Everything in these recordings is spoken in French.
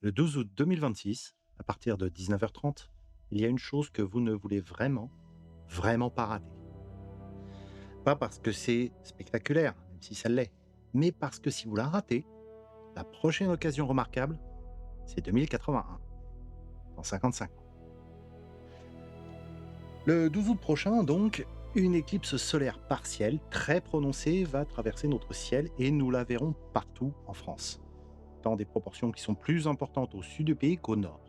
Le 12 août 2026, à partir de 19h30, il y a une chose que vous ne voulez vraiment, vraiment pas rater. Pas parce que c'est spectaculaire, même si ça l'est, mais parce que si vous la ratez, la prochaine occasion remarquable, c'est 2081, dans 55 ans. Le 12 août prochain, donc, une éclipse solaire partielle très prononcée va traverser notre ciel et nous la verrons partout en France, dans des proportions qui sont plus importantes au sud du pays qu'au nord.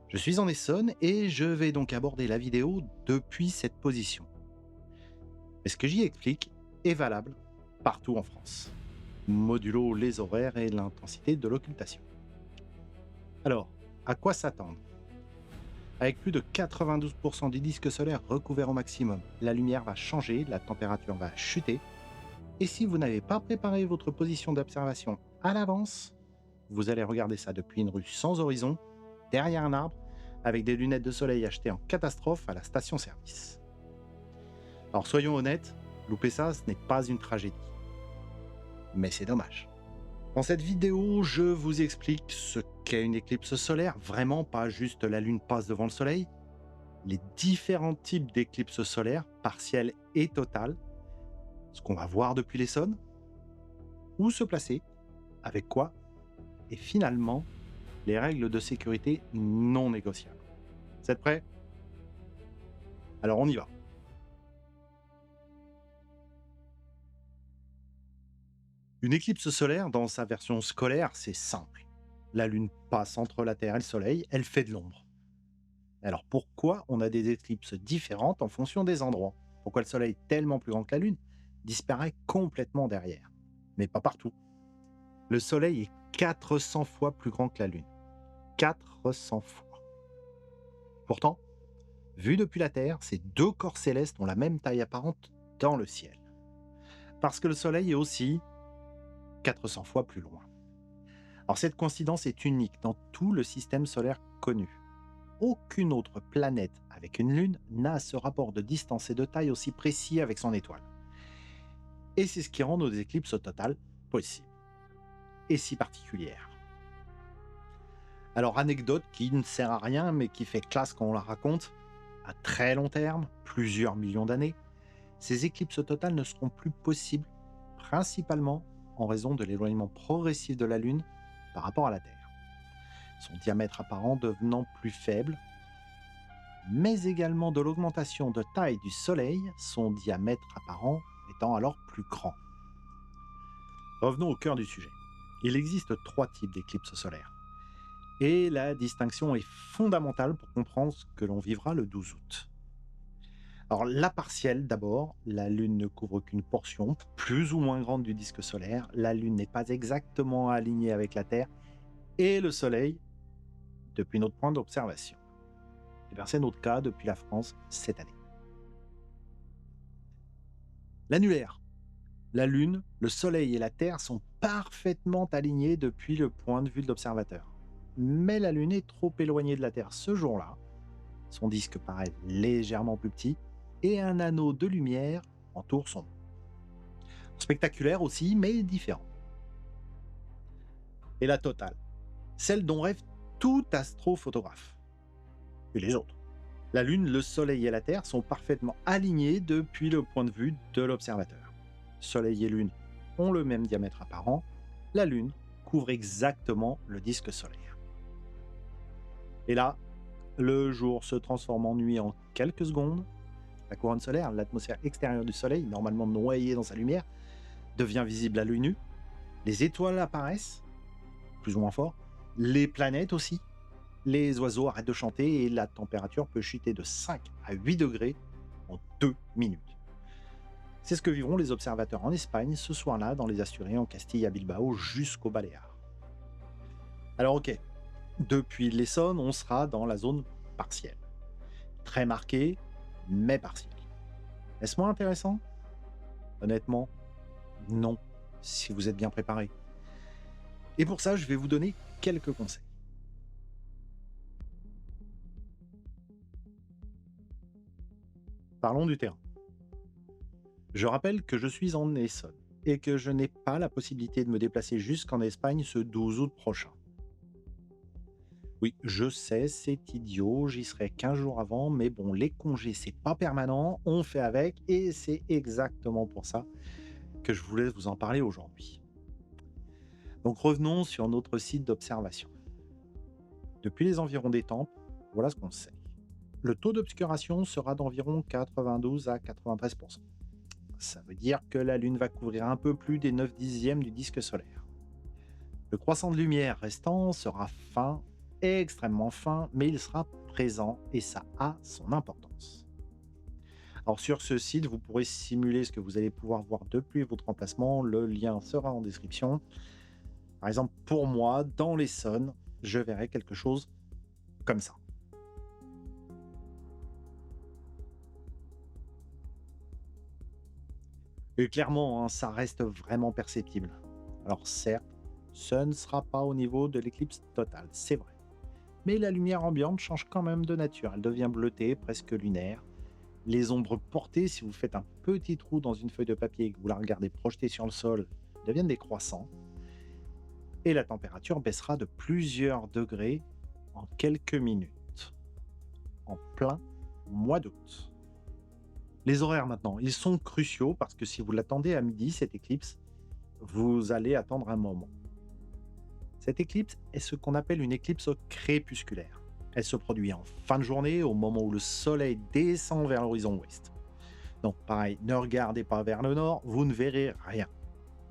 Je suis en Essonne et je vais donc aborder la vidéo depuis cette position. Mais ce que j'y explique est valable partout en France, modulo les horaires et l'intensité de l'occultation. Alors, à quoi s'attendre? Avec plus de 92% du disque solaire recouvert au maximum, la lumière va changer, la température va chuter, et si vous n'avez pas préparé votre position d'observation à l'avance, vous allez regarder ça depuis une rue sans horizon, derrière un arbre, avec des lunettes de soleil achetées en catastrophe à la station-service. Alors soyons honnêtes, louper ça, ce n'est pas une tragédie. Mais c'est dommage. Dans cette vidéo, je vous explique ce qu'est une éclipse solaire, vraiment pas juste la lune passe devant le soleil, les différents types d'éclipses solaires, partielles et totales, ce qu'on va voir depuis l'Essonne, où se placer, avec quoi, et finalement, les règles de sécurité non négociables. Vous êtes prêts? Alors on y va. Une éclipse solaire, dans sa version scolaire, c'est simple. La Lune passe entre la Terre et le Soleil, elle fait de l'ombre. Alors pourquoi on a des éclipses différentes en fonction des endroits? Pourquoi le Soleil, tellement plus grand que la Lune, disparaît complètement derrière? Mais pas partout. Le Soleil est 400 fois plus grand que la Lune. 400 fois. Pourtant, vu depuis la Terre, ces deux corps célestes ont la même taille apparente dans le ciel. Parce que le Soleil est aussi 400 fois plus loin. Alors cette coïncidence est unique dans tout le système solaire connu. Aucune autre planète avec une lune n'a ce rapport de distance et de taille aussi précis avec son étoile. Et c'est ce qui rend nos éclipses totales possibles et si particulières. Alors anecdote qui ne sert à rien mais qui fait classe quand on la raconte, à très long terme, plusieurs millions d'années, ces éclipses totales ne seront plus possibles principalement en raison de l'éloignement progressif de la Lune par rapport à la Terre. Son diamètre apparent devenant plus faible, mais également de l'augmentation de taille du Soleil, son diamètre apparent étant alors plus grand. Revenons au cœur du sujet. Il existe trois types d'éclipses solaires. Et la distinction est fondamentale pour comprendre ce que l'on vivra le 12 août. Alors la partielle d'abord, la Lune ne couvre qu'une portion plus ou moins grande du disque solaire, la Lune n'est pas exactement alignée avec la Terre, et le Soleil depuis notre point d'observation. Et bien c'est notre cas depuis la France cette année. L'annulaire. La Lune, le Soleil et la Terre sont parfaitement alignés depuis le point de vue de l'observateur. Mais la Lune est trop éloignée de la Terre ce jour-là. Son disque paraît légèrement plus petit et un anneau de lumière entoure son nom. Spectaculaire aussi, mais différent. Et la totale, celle dont rêve tout astrophotographe. Et les autres. La Lune, le Soleil et la Terre sont parfaitement alignés depuis le point de vue de l'observateur. Soleil et Lune ont le même diamètre apparent, la Lune couvre exactement le disque solaire. Et là, le jour se transforme en nuit en quelques secondes. La couronne solaire, l'atmosphère extérieure du Soleil, normalement noyée dans sa lumière, devient visible à l'œil nu. Les étoiles apparaissent, plus ou moins fort, les planètes aussi. Les oiseaux arrêtent de chanter et la température peut chuter de 5 à 8 degrés en 2 minutes. C'est ce que vivront les observateurs en Espagne ce soir-là dans les Asturiens, en Castille, à Bilbao, jusqu'aux Baléares. Alors ok, depuis l'Essonne, on sera dans la zone partielle. Très marquée, mais partielle. Est-ce moins intéressant? Honnêtement, non, si vous êtes bien préparé. Et pour ça, je vais vous donner quelques conseils. Parlons du terrain. Je rappelle que je suis en Essonne et que je n'ai pas la possibilité de me déplacer jusqu'en Espagne ce 12 août prochain. Oui, je sais, c'est idiot, j'y serai 15 jours avant, mais bon, les congés, c'est pas permanent, on fait avec, et c'est exactement pour ça que je voulais vous en parler aujourd'hui. Donc revenons sur notre site d'observation. Depuis les environs des temples, voilà ce qu'on sait. Le taux d'obscuration sera d'environ 92 à 93. Ça veut dire que la Lune va couvrir un peu plus des 9 dixièmes du disque solaire. Le croissant de lumière restant sera fin, extrêmement fin, mais il sera présent et ça a son importance. Alors sur ce site, vous pourrez simuler ce que vous allez pouvoir voir depuis votre emplacement. Le lien sera en description. Par exemple, pour moi, dans l'Essonne, je verrai quelque chose comme ça. Et clairement, hein, ça reste vraiment perceptible. Alors certes, ce ne sera pas au niveau de l'éclipse totale, c'est vrai. Mais la lumière ambiante change quand même de nature. Elle devient bleutée, presque lunaire. Les ombres portées, si vous faites un petit trou dans une feuille de papier et que vous la regardez projetée sur le sol, deviennent décroissants. Et la température baissera de plusieurs degrés en quelques minutes, en plein mois d'août. Les horaires maintenant, ils sont cruciaux parce que si vous l'attendez à midi, cette éclipse, vous allez attendre un moment. Cette éclipse est ce qu'on appelle une éclipse crépusculaire. Elle se produit en fin de journée, au moment où le soleil descend vers l'horizon ouest. Donc pareil, ne regardez pas vers le nord, vous ne verrez rien.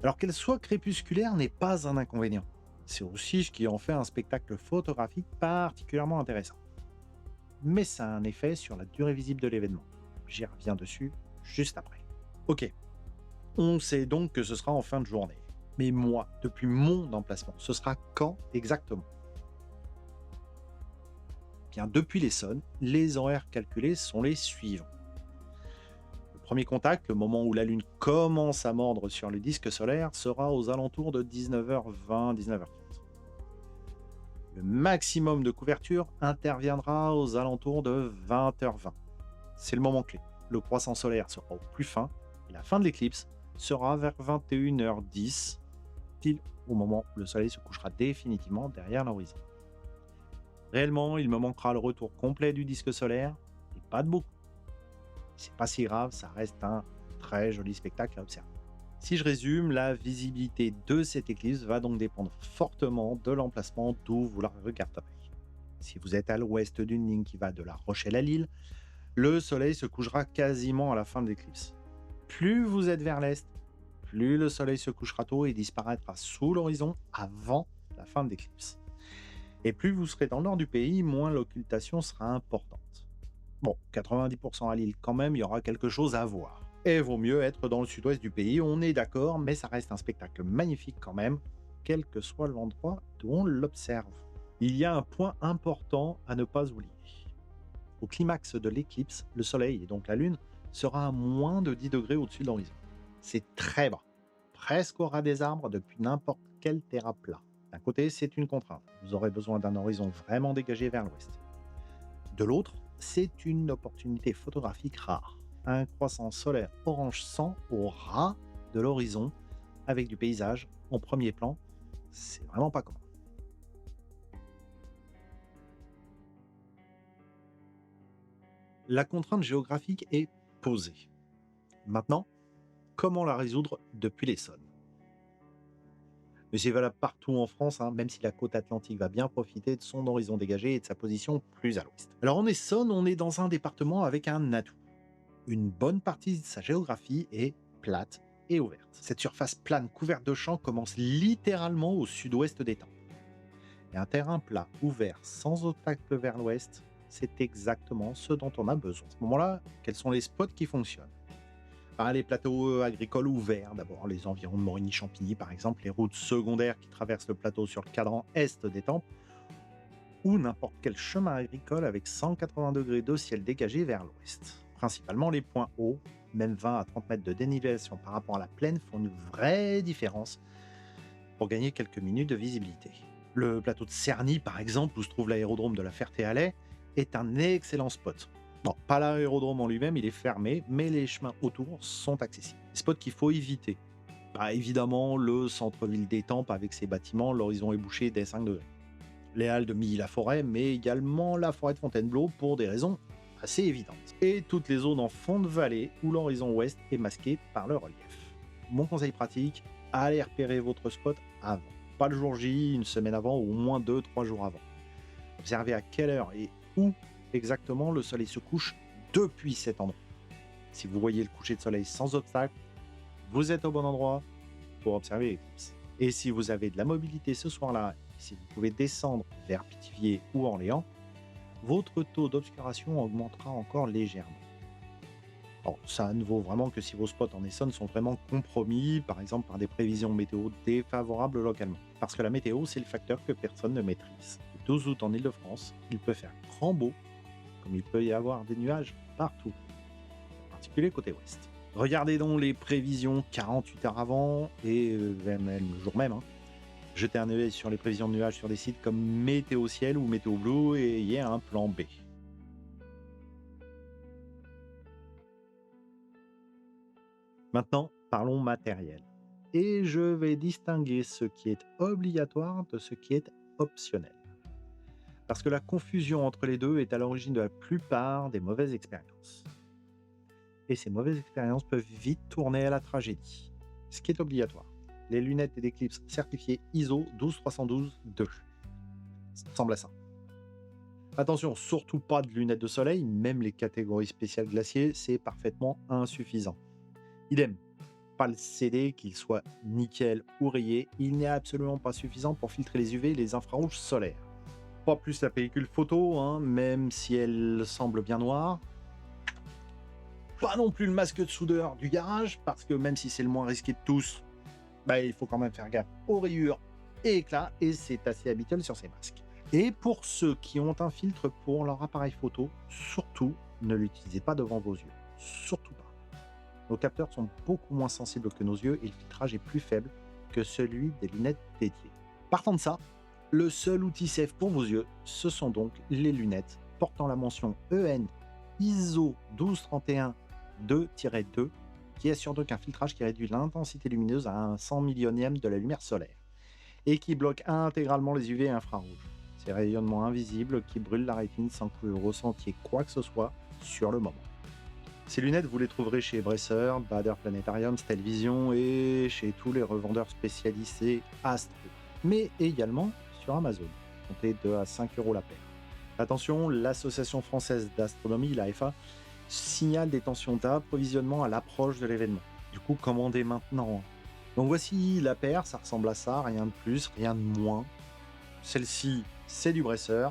Alors qu'elle soit crépusculaire n'est pas un inconvénient. C'est aussi ce qui en fait un spectacle photographique particulièrement intéressant. Mais ça a un effet sur la durée visible de l'événement. J'y reviens dessus juste après. Ok, on sait donc que ce sera en fin de journée. Mais moi, depuis mon emplacement, ce sera quand exactement? Bien, depuis l'Essonne, les horaires calculés sont les suivants. Le premier contact, le moment où la Lune commence à mordre sur le disque solaire, sera aux alentours de 19h20, 19h30. Le maximum de couverture interviendra aux alentours de 20h20. C'est le moment clé. Le croissant solaire sera au plus fin et la fin de l'éclipse sera vers 21h10, pile au moment où le soleil se couchera définitivement derrière l'horizon. Réellement, il me manquera le retour complet du disque solaire, et pas de beaucoup. C'est pas si grave, ça reste un très joli spectacle à observer. Si je résume, la visibilité de cette éclipse va donc dépendre fortement de l'emplacement d'où vous la regarderez. Si vous êtes à l'ouest d'une ligne qui va de La Rochelle à Lille, le soleil se couchera quasiment à la fin de l'éclipse. Plus vous êtes vers l'est, plus le soleil se couchera tôt et disparaîtra sous l'horizon avant la fin de l'éclipse. Et plus vous serez dans le nord du pays, moins l'occultation sera importante. Bon, 90% à Lille quand même, il y aura quelque chose à voir. Et vaut mieux être dans le sud-ouest du pays, on est d'accord, mais ça reste un spectacle magnifique quand même, quel que soit l'endroit où on l'observe. Il y a un point important à ne pas oublier. Au climax de l'éclipse, le soleil et donc la lune sera à moins de 10 degrés au-dessus de l'horizon. C'est très bas, presque au ras des arbres depuis n'importe quel terrain plat. D'un côté, c'est une contrainte. Vous aurez besoin d'un horizon vraiment dégagé vers l'ouest. De l'autre, c'est une opportunité photographique rare. Un croissant solaire orange sang au ras de l'horizon avec du paysage en premier plan, c'est vraiment pas commun. La contrainte géographique est posée. Maintenant, comment la résoudre depuis l'Essonne? Mais c'est valable partout en France, hein, même si la côte atlantique va bien profiter de son horizon dégagé et de sa position plus à l'ouest. Alors en Essonne, on est dans un département avec un atout. Une bonne partie de sa géographie est plate et ouverte. Cette surface plane couverte de champs commence littéralement au sud-ouest des Tempes. Et un terrain plat, ouvert, sans obstacle vers l'ouest, c'est exactement ce dont on a besoin. À ce moment-là, quels sont les spots qui fonctionnent? Les plateaux agricoles ouverts, d'abord les environs de Morigny-Champigny par exemple, les routes secondaires qui traversent le plateau sur le cadran est des Tempes, ou n'importe quel chemin agricole avec 180 degrés de ciel dégagé vers l'ouest. Principalement les points hauts, même 20 à 30 mètres de dénivellation par rapport à la plaine font une vraie différence pour gagner quelques minutes de visibilité. Le plateau de Cerny par exemple, où se trouve l'aérodrome de la Ferté-Alais, est un excellent spot. Bon, pas l'aérodrome en lui-même, il est fermé, mais les chemins autour sont accessibles. Les spots qu'il faut éviter. Évidemment, le centre-ville des Tempes avec ses bâtiments, l'horizon est bouché dès 5 degrés. les halles de Milly-la-Forêt, mais également la forêt de Fontainebleau pour des raisons assez évidentes. Et toutes les zones en fond de vallée où l'horizon ouest est masqué par le relief. Mon conseil pratique, allez repérer votre spot avant. Pas le jour J, une semaine avant ou au moins 2-3 jours avant. Observez à quelle heure et où exactement le soleil se couche depuis cet endroit. Si vous voyez le coucher de soleil sans obstacle, vous êtes au bon endroit pour observer l'éclipse. Et si vous avez de la mobilité ce soir-là, si vous pouvez descendre vers Pithiviers ou Orléans, votre taux d'obscuration augmentera encore légèrement. Alors, ça ne vaut vraiment que si vos spots en Essonne sont vraiment compromis, par exemple par des prévisions météo défavorables localement. Parce que la météo, c'est le facteur que personne ne maîtrise. De 12 août en Ile-de-France, il peut faire grand beau, comme il peut y avoir des nuages partout, en particulier côté ouest. Regardez donc les prévisions 48 heures avant et même le jour même. Jetez un œil sur les prévisions de nuages sur des sites comme Météo Ciel ou Météo Blue et ayez un plan B. Maintenant, parlons matériel. Et je vais distinguer ce qui est obligatoire de ce qui est optionnel. Parce que la confusion entre les deux est à l'origine de la plupart des mauvaises expériences. Et ces mauvaises expériences peuvent vite tourner à la tragédie. Ce qui est obligatoire, les lunettes d'éclipse certifiées ISO 12312-2. Ça ressemble à ça. Attention, surtout pas de lunettes de soleil, même les catégories spéciales glaciers, c'est parfaitement insuffisant. Idem, pas le CD, qu'il soit nickel ou rayé, il n'est absolument pas suffisant pour filtrer les UV et les infrarouges solaires. Pas plus la pellicule photo, même si elle semble bien noire. Pas non plus le masque de soudeur du garage, parce que même si c'est le moins risqué de tous, il faut quand même faire gaffe aux rayures et éclats, et c'est assez habituel sur ces masques. Et pour ceux qui ont un filtre pour leur appareil photo, surtout ne l'utilisez pas devant vos yeux. Surtout pas. Nos capteurs sont beaucoup moins sensibles que nos yeux et le filtrage est plus faible que celui des lunettes dédiées. Partant de ça, le seul outil safe pour vos yeux, ce sont donc les lunettes portant la mention EN ISO 1231-2-2 qui assure donc un filtrage qui réduit l'intensité lumineuse à un 100 millionième de la lumière solaire et qui bloque intégralement les UV et infrarouges. Ces rayonnements invisibles qui brûlent la rétine sans que vous ressentiez quoi que ce soit sur le moment. Ces lunettes, vous les trouverez chez Bresser, Bader Planetarium, Stelvision et chez tous les revendeurs spécialisés Astro, mais également sur Amazon, comptez 2 à 5 € la paire. Attention, l'Association française d'astronomie, l'AFA, signale des tensions d'approvisionnement à l'approche de l'événement. Du coup, commandez maintenant. Donc voici la paire, ça ressemble à ça, rien de plus, rien de moins. Celle-ci, c'est du Bresser,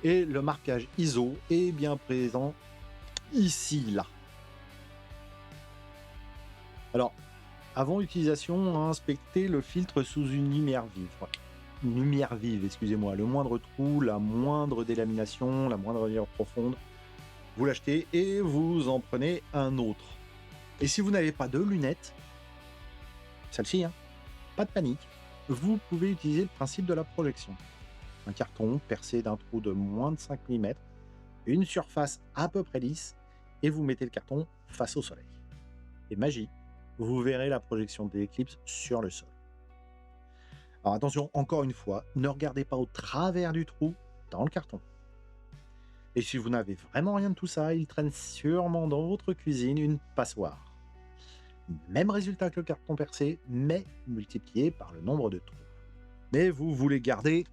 et le marquage ISO est bien présent ici, là. Alors, avant utilisation, inspectez le filtre sous une lumière vive. Le moindre trou, la moindre délamination, la moindre rayure profonde, vous l'achetez et vous en prenez un autre. Et si vous n'avez pas de lunettes, celle-ci, pas de panique, vous pouvez utiliser le principe de la projection. Un carton percé d'un trou de moins de 5 mm, une surface à peu près lisse, et vous mettez le carton face au soleil. Et magie, vous verrez la projection de l'éclipse sur le sol. Alors attention, encore une fois, ne regardez pas au travers du trou dans le carton. Et si vous n'avez vraiment rien de tout ça, il traîne sûrement dans votre cuisine une passoire. Même résultat que le carton percé, mais multiplié par le nombre de trous. Mais vous voulez garder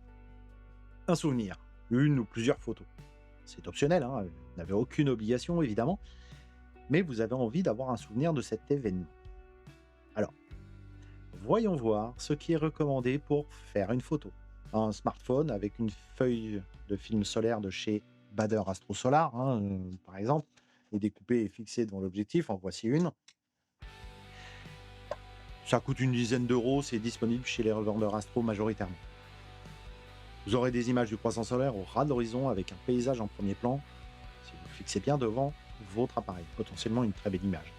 un souvenir, une ou plusieurs photos. C'est optionnel, vous n'avez aucune obligation évidemment, mais vous avez envie d'avoir un souvenir de cet événement. Alors, voyons voir ce qui est recommandé pour faire une photo. Un smartphone avec une feuille de film solaire de chez Bader Astro Solar, par exemple, est découpée et fixée devant l'objectif, en voici une. Ça coûte une dizaine d'euros, c'est disponible chez les revendeurs Astro majoritairement. Vous aurez des images du croissant solaire au ras de l'horizon avec un paysage en premier plan, si vous le fixez bien devant votre appareil, potentiellement une très belle image.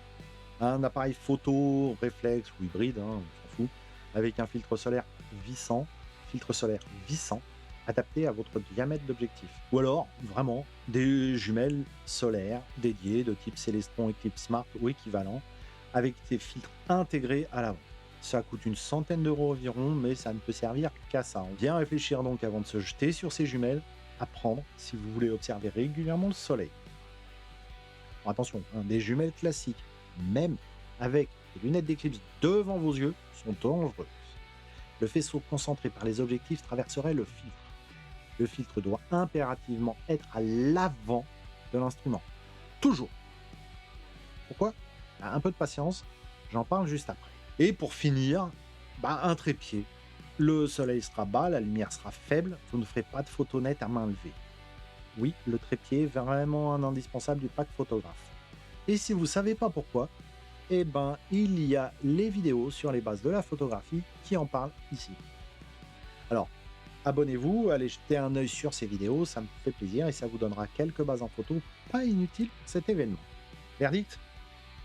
Un appareil photo, réflexe ou hybride, on s'en fout, avec un filtre solaire vissant, adapté à votre diamètre d'objectif. Ou alors, vraiment, des jumelles solaires dédiées de type Celestron Eclipse Smart ou équivalent, avec des filtres intégrés à l'avant. Ça coûte une centaine d'euros environ, mais ça ne peut servir qu'à ça. Bien réfléchir donc avant de se jeter sur ces jumelles, à prendre si vous voulez observer régulièrement le soleil. Alors attention, hein, des jumelles classiques, même avec des lunettes d'éclipse devant vos yeux, sont dangereuses. Le faisceau concentré par les objectifs traverserait le filtre. Le filtre doit impérativement être à l'avant de l'instrument. Toujours. Pourquoi? Un peu de patience, j'en parle juste après. Et pour finir, un trépied. Le soleil sera bas, la lumière sera faible, vous ne ferez pas de photos nettes à main levée. Oui, le trépied est vraiment un indispensable du pack photographe. Et si vous ne savez pas pourquoi, il y a les vidéos sur les bases de la photographie qui en parlent ici. Alors, abonnez-vous, allez jeter un œil sur ces vidéos, ça me fait plaisir et ça vous donnera quelques bases en photo pas inutiles pour cet événement. Verdict,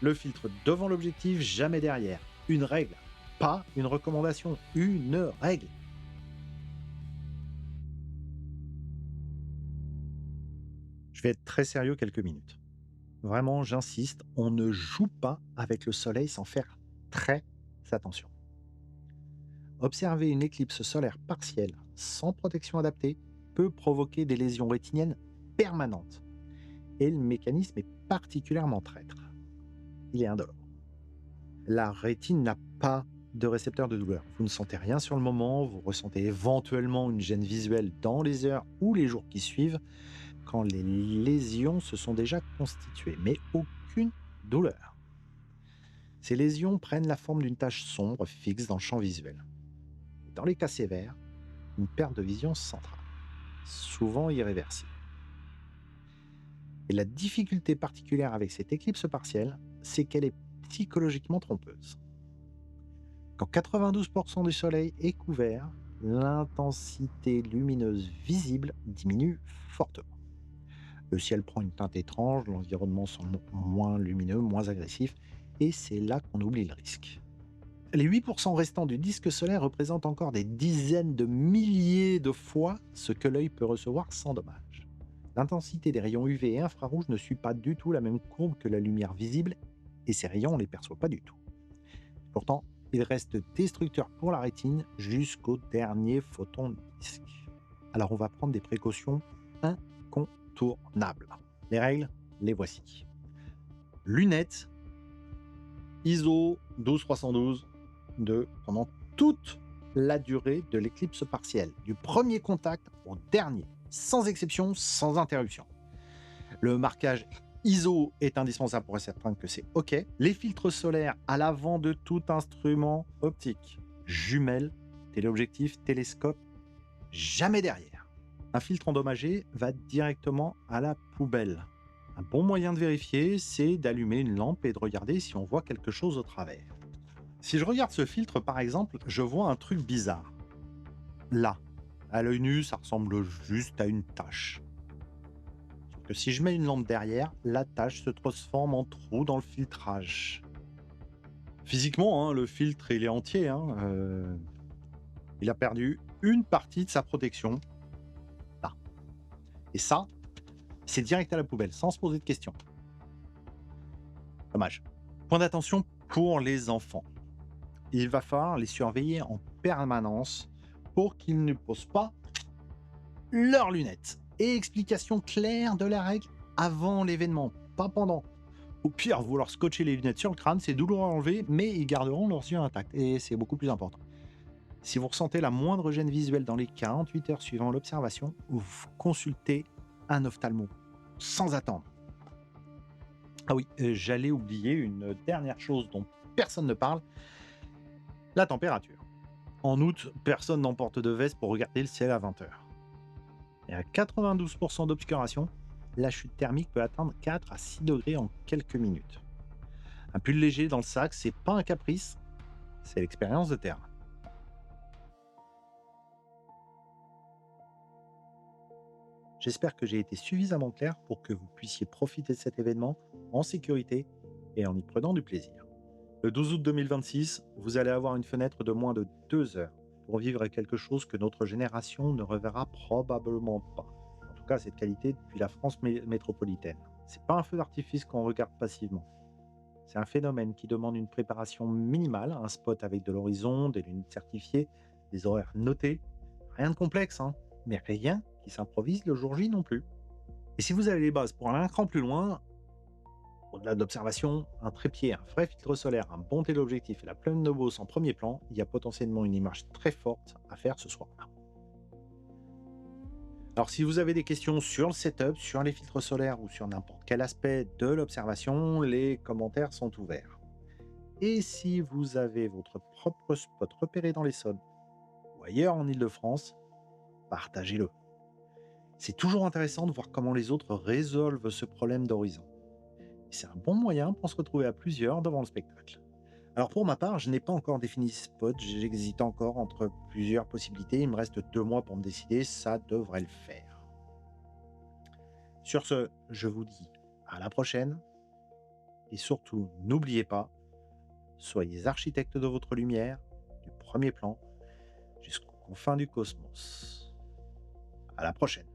le filtre devant l'objectif, jamais derrière. Une règle, pas une recommandation, une règle. Je vais être très sérieux quelques minutes. Vraiment, j'insiste, on ne joue pas avec le soleil sans faire très attention. Observer une éclipse solaire partielle sans protection adaptée peut provoquer des lésions rétiniennes permanentes. Et le mécanisme est particulièrement traître. Il est indolore. La rétine n'a pas de récepteur de douleur. Vous ne sentez rien sur le moment, vous ressentez éventuellement une gêne visuelle dans les heures ou les jours qui suivent quand les lésions se sont déjà constituées, mais aucune douleur. Ces lésions prennent la forme d'une tache sombre fixe dans le champ visuel. Dans les cas sévères, une perte de vision centrale, souvent irréversible. Et la difficulté particulière avec cette éclipse partielle, c'est qu'elle est psychologiquement trompeuse. Quand 92% du soleil est couvert, l'intensité lumineuse visible diminue fortement. Le ciel prend une teinte étrange, l'environnement semble moins lumineux, moins agressif, et c'est là qu'on oublie le risque. Les 8% restants du disque solaire représentent encore des dizaines de milliers de fois ce que l'œil peut recevoir sans dommage. L'intensité des rayons UV et infrarouges ne suit pas du tout la même courbe que la lumière visible, et ces rayons on ne les perçoit pas du tout. Pourtant, ils restent destructeurs pour la rétine jusqu'au dernier photon de disque. Alors on va prendre des précautions incontournables. Les règles, les voici. Lunettes ISO 12312 pendant toute la durée de l'éclipse partielle, du premier contact au dernier, sans exception, sans interruption. Le marquage ISO est indispensable pour être certain que c'est OK. Les filtres solaires à l'avant de tout instrument optique, jumelles, téléobjectif, télescope, jamais derrière. Un filtre endommagé va directement à la poubelle. Un bon moyen de vérifier, c'est d'allumer une lampe et de regarder si on voit quelque chose au travers. Si je regarde ce filtre, par exemple, je vois un truc bizarre. Là, à l'œil nu, ça ressemble juste à une tache. Sauf que si je mets une lampe derrière, la tache se transforme en trou dans le filtrage. Physiquement, hein, le filtre, il est entier. Il a perdu une partie de sa protection. Là. Et ça, c'est direct à la poubelle, sans se poser de questions. Dommage. Point d'attention pour les enfants. Il va falloir les surveiller en permanence pour qu'ils ne posent pas leurs lunettes. Et explication claire de la règle avant l'événement, pas pendant. Au pire, vous leur scotchez les lunettes sur le crâne, c'est douloureux à enlever, mais ils garderont leurs yeux intacts. Et c'est beaucoup plus important. Si vous ressentez la moindre gêne visuelle dans les 48 heures suivant l'observation, vous consultez un ophtalmo, sans attendre. Ah oui, j'allais oublier une dernière chose dont personne ne parle, la température. En août, personne n'emporte de veste pour regarder le ciel à 20 h. Et à 92% d'obscuration, la chute thermique peut atteindre 4 à 6 degrés en quelques minutes. Un pull léger dans le sac, c'est pas un caprice, c'est l'expérience de terrain. J'espère que j'ai été suffisamment clair pour que vous puissiez profiter de cet événement en sécurité et en y prenant du plaisir. Le 12 août 2026, vous allez avoir une fenêtre de moins de 2 heures pour vivre quelque chose que notre génération ne reverra probablement pas. En tout cas, cette qualité depuis la France métropolitaine. C'est pas un feu d'artifice qu'on regarde passivement. C'est un phénomène qui demande une préparation minimale, un spot avec de l'horizon, des lunettes certifiées, des horaires notés. Rien de complexe, hein, mais rien qui s'improvise le jour J non plus. Et si vous avez les bases pour aller un cran plus loin, au-delà de l'observation, un trépied, un vrai filtre solaire, un bon téléobjectif et la pleine de Beauce en premier plan, il y a potentiellement une image très forte à faire ce soir-là. Alors si vous avez des questions sur le setup, sur les filtres solaires ou sur n'importe quel aspect de l'observation, les commentaires sont ouverts. Et si vous avez votre propre spot repéré dans l'Essonne ou ailleurs en Île-de-France, partagez-le. C'est toujours intéressant de voir comment les autres résolvent ce problème d'horizon. C'est un bon moyen pour se retrouver à plusieurs devant le spectacle. Alors pour ma part, je n'ai pas encore défini ce spot, j'hésite encore entre plusieurs possibilités, il me reste 2 mois pour me décider, ça devrait le faire. Sur ce, je vous dis à la prochaine et surtout n'oubliez pas, soyez architecte de votre lumière, du premier plan jusqu'aux confins du cosmos. À la prochaine.